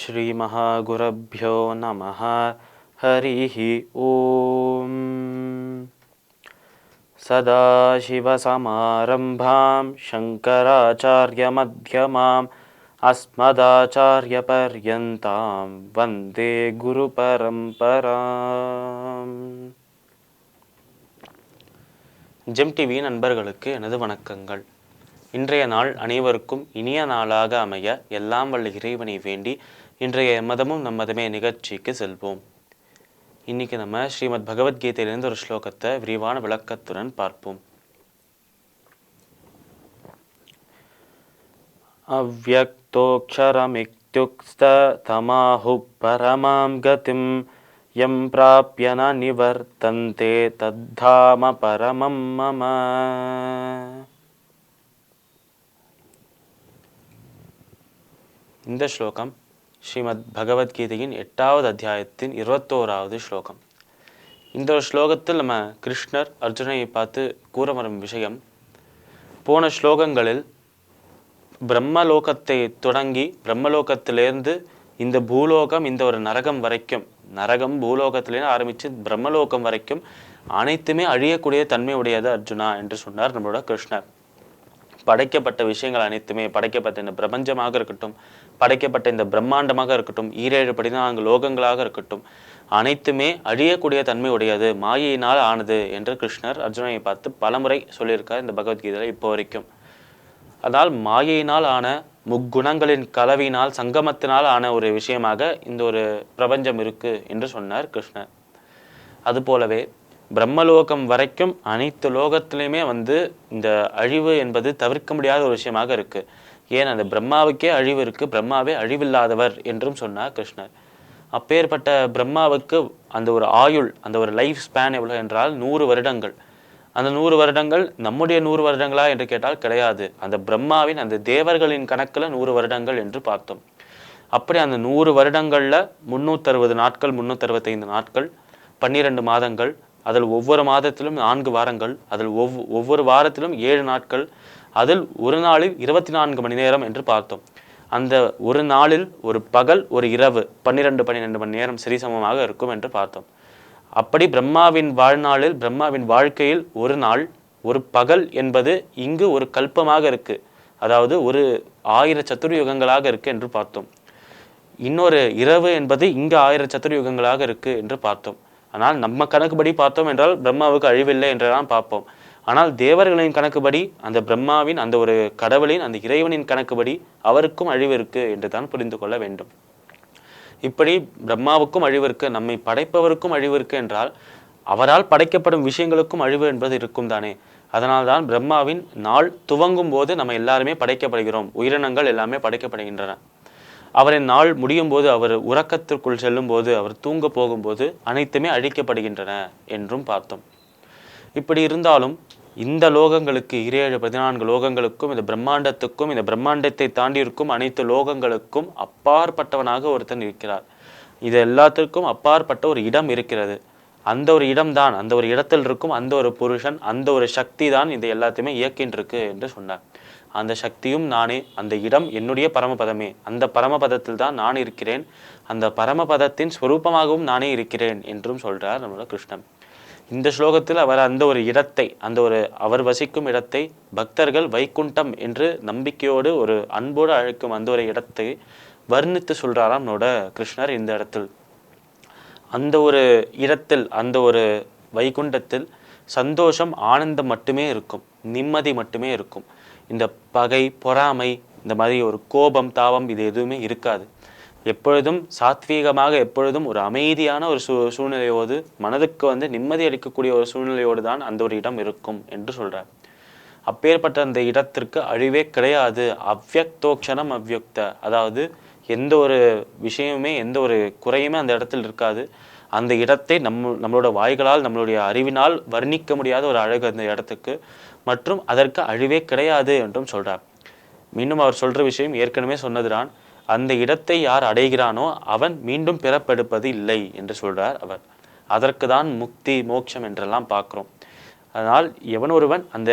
श्री महागुरुभ्यो नमः। हरिः ओम। सदाशिवसमारम्भां शङ्कराचार्यमध्यमाम् अस्मदाचार्यपर्यन्तां वन्दे குருபரம்பராம். ஜெம் டிவி நண்பர்களுக்கு எனது வணக்கங்கள். இன்றைய நாள் அனைவருக்கும் இனிய நாளாக அமைய எல்லாம் வல்ல இறைவனை வேண்டி இன்றைய மதமும் நம் மதமே நிகழ்ச்சிக்கு செல்வோம். இன்னைக்கு நம்ம ஸ்ரீமத் பகவத்கீதையிலிருந்து ஒரு ஸ்லோகத்தை விரிவான விளக்கத்துடன் பார்ப்போம். அவ்யக்தோக்ஷரமித்யுக்த தமாஹு பரமாம் கதிம் யம் பிராப்ய ந நிவர்த்தந்தே தத்தாம பரமம் மம. இந்த ஸ்லோகம் ஸ்ரீமத் பகவத்கீதையின் 8வது அத்தியாயத்தின் 21வது ஸ்லோகம். இந்த ஒரு ஸ்லோகத்தில் நம்ம கிருஷ்ணர் அர்ஜுனை பார்த்து கூற வரும் விஷயம், போன ஸ்லோகங்களில் பிரம்மலோகத்தை தொடங்கி பிரம்மலோகத்திலேருந்து இந்த பூலோகம், இந்த ஒரு நரகம் வரைக்கும், நரகம் பூலோகத்திலேருந்து ஆரம்பித்து பிரம்மலோகம் வரைக்கும் அனைத்துமே அழியக்கூடிய தன்மை உடையது அர்ஜுனா என்று சொன்னார் நம்மளோட கிருஷ்ணர். படைக்கப்பட்ட விஷயங்கள் அனைத்துமே, படைக்கப்பட்ட இந்த பிரபஞ்சமாக இருக்கட்டும், படைக்கப்பட்ட இந்த பிரம்மாண்டமாக இருக்கட்டும், 7 லோகங்களாக இருக்கட்டும், அனைத்துமே அழியக்கூடிய தன்மை உடையது, மாயையினால் ஆனது என்று கிருஷ்ணர் அர்ஜுனனை பார்த்து பலமுறை சொல்லியிருக்கார் இந்த பகவத்கீதையில் இப்போ வரைக்கும். அதனால் மாயையினால் ஆன முக்குணங்களின் கலவினால் சங்கமத்தினால் ஆன ஒரு விஷயமாக இந்த ஒரு பிரபஞ்சம் இருக்கு என்று சொன்னார் கிருஷ்ணர். அதுபோலவே பிரம்மலோகம் வரைக்கும் அனைத்து லோகத்திலையுமே இந்த அழிவு என்பது தவிர்க்க முடியாத ஒரு விஷயமாக இருக்கு. ஏன் அந்த பிரம்மாவுக்கே அழிவு இருக்கு, பிரம்மாவே அழிவில்லாதவர் என்றும் சொன்னார் கிருஷ்ணர். அப்பேற்பட்ட பிரம்மாவுக்கு அந்த ஒரு ஆயுள், அந்த ஒரு லைஃப் ஸ்பேன் எவ்வளவு என்றால் 100 வருடங்கள். அந்த 100 வருடங்கள் நம்முடைய 100 வருடங்களா என்று கேட்டால் கிடையாது. அந்த பிரம்மாவின் அந்த தேவர்களின் கணக்குல 100 வருடங்கள் என்று பார்த்தோம். அப்படி அந்த 100 வருடங்கள்ல 360 நாட்கள், 365 நாட்கள், 12 மாதங்கள், அதில் ஒவ்வொரு மாதத்திலும் 4 வாரங்கள், அதில் ஒவ்வொரு வாரத்திலும் 7 நாட்கள், அதில் ஒரு நாளில் 24 மணி நேரம் என்று பார்த்தோம். அந்த ஒரு நாளில் ஒரு பகல் ஒரு இரவு 12 மணி நேரம் சரிசமமாக இருக்கும் என்று பார்த்தோம். அப்படி பிரம்மாவின் வாழ்நாளில், பிரம்மாவின் வாழ்க்கையில் ஒரு நாள் ஒரு பகல் என்பது இங்கு ஒரு கல்பமாக இருக்கு, அதாவது ஒரு 1000 சதுர்யுகங்களாக இருக்கு என்று பார்த்தோம். இன்னொரு இரவு என்பது இங்கு 1000 சதுர்யுகங்களாக இருக்கு என்று பார்த்தோம். ஆனால் நம்ம கணக்குப்படி பார்த்தோம் என்றால் பிரம்மாவுக்கு அழிவில்லை என்றுதான் பார்ப்போம். ஆனால் தேவர்களின் கணக்குப்படி, அந்த பிரம்மாவின், அந்த ஒரு கடவுளின், அந்த இறைவனின் கணக்குப்படி அவருக்கும் அழிவு இருக்கு என்று தான் புரிந்து கொள்ள வேண்டும். இப்படி பிரம்மாவுக்கும் அழிவு இருக்கு, நம்மை படைப்பவருக்கும் அழிவு இருக்கு என்றால் அவரால் படைக்கப்படும் விஷயங்களுக்கும் அழிவு என்பது இருக்கும் தானே. அதனால்தான் பிரம்மாவின் நாள் துவங்கும் போது நம்ம எல்லாருமே படைக்கப்படுகிறோம், உயிரினங்கள் எல்லாமே படைக்கப்படுகின்றன. அவரின் நாள் முடியும் போது, அவர் உறக்கத்திற்குள் செல்லும் போது, அவர் தூங்க போகும்போது அனைத்துமே அழிக்கப்படுகின்றன என்றும் பார்த்தோம். இப்படி இருந்தாலும் இந்த லோகங்களுக்கு, 14 லோகங்களுக்கும், இந்த பிரம்மாண்டத்துக்கும், இந்த பிரம்மாண்டத்தை தாண்டி இருக்கும் அனைத்து லோகங்களுக்கும் அப்பாற்பட்டவனாக ஒருத்தன் இருக்கிறார். இது எல்லாத்திற்கும் அப்பாற்பட்ட ஒரு இடம் இருக்கிறது. அந்த ஒரு இடம்தான், அந்த ஒரு இடத்தில் இருக்கும் அந்த ஒரு புருஷன், அந்த ஒரு சக்தி தான் இது எல்லாத்தையுமே இயக்கின்றிருக்கு என்று சொன்னார். அந்த சக்தியும் நானே, அந்த இடம் என்னுடைய பரமபதமே, அந்த பரமபதத்தில் தான் நான் இருக்கிறேன், அந்த பரமபதத்தின் ஸ்வரூபமாகவும் நானே இருக்கிறேன் என்றும் சொல்றார் நம்மளோட கிருஷ்ணன். இந்த ஸ்லோகத்தில் அவர் அந்த ஒரு இடத்தை, அந்த ஒரு அவர் வசிக்கும் இடத்தை பக்தர்கள் வைகுண்டம் என்று நம்பிக்கையோடு ஒரு அன்போடு அழைக்கும் அந்த ஒரு இடத்தை வர்ணித்து சொல்றாராம் நம்மளோட கிருஷ்ணர். இந்த இடத்தில், அந்த ஒரு இடத்தில், அந்த ஒரு வைகுண்டத்தில் சந்தோஷம், ஆனந்தம் மட்டுமே இருக்கும், நிம்மதி மட்டுமே இருக்கும். இந்த பகை, பொறாமை, இந்த மாதிரி ஒரு கோபம், தாபம் இது எதுவுமே இருக்காது. எப்பொழுதும் சாத்வீகமாக, எப்பொழுதும் ஒரு அமைதியான ஒரு சூழ்நிலையோடு, மனதுக்கு நிம்மதி அளிக்கக்கூடிய ஒரு சூழ்நிலையோடு தான் அந்த ஒரு இடம் இருக்கும் என்று சொல்றார். அப்பேற்பட்ட அந்த இடத்திற்கு அழிவே கிடையாது. அவ்யக்தோக்ஷரம் அவ்யுக்த, அதாவது எந்த ஒரு விஷயமுமே, எந்த ஒரு குறையுமே அந்த இடத்தில் இருக்காது. அந்த இடத்தை நம்மளோட வாய்களால், நம்மளுடைய அறிவினால் வர்ணிக்க முடியாத ஒரு அழகு அந்த இடத்துக்கு, மற்றும் அதற்கு அழிவே கிடையாது என்றும் சொல்றார். மீண்டும் அவர் சொல்ற விஷயம் ஏற்கனவே சொன்னதுதான், அந்த இடத்தை யார் அடைகிறானோ அவன் மீண்டும் பிறப்பெடுப்பது இல்லை என்று சொல்றார் அவர். அதற்கு தான் முக்தி, மோட்சம் என்றெல்லாம் பார்க்கிறோம். அதனால் எவன் ஒருவன் அந்த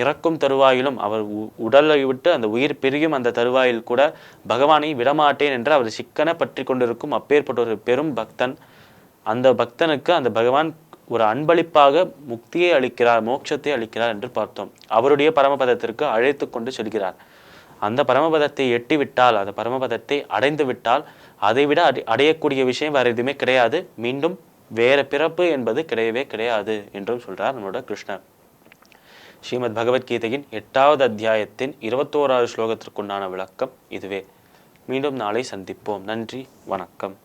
இறக்கும் தருவாயிலும் அவர் உடலை விட்டு அந்த உயிர் பிரியும் அந்த தருவாயில் கூட பகவானை விடமாட்டேன் என்று அவர் சிக்கன பற்றி கொண்டிருக்கும் அப்பேற்பட்ட ஒரு பெரும் பக்தன். அந்த பக்தனுக்கு அந்த பகவான் ஒரு அன்பளிப்பாக முக்தியை அளிக்கிறார், மோட்சத்தை அளிக்கிறார் என்று பார்த்தோம். அவருடைய பரமபதத்திற்கு அழைத்து கொண்டு செல்கிறார். அந்த பரமபதத்தை எட்டிவிட்டால், அந்த பரமபதத்தை அடைந்து விட்டால் அதைவிட அடையக்கூடிய விஷயம் வேற எதுவுமே கிடையாது. மீண்டும் வேற பிறப்பு என்பது கிடையவே கிடையாது என்றும் சொல்றார் நம்மளோட கிருஷ்ணர். ஸ்ரீமத் பகவத்கீதையின் 8வது அத்தியாயத்தின் 21வது ஸ்லோகத்திற்குண்டான விளக்கம் இதுவே. மீண்டும் நாளை சந்திப்போம். நன்றி, வணக்கம்.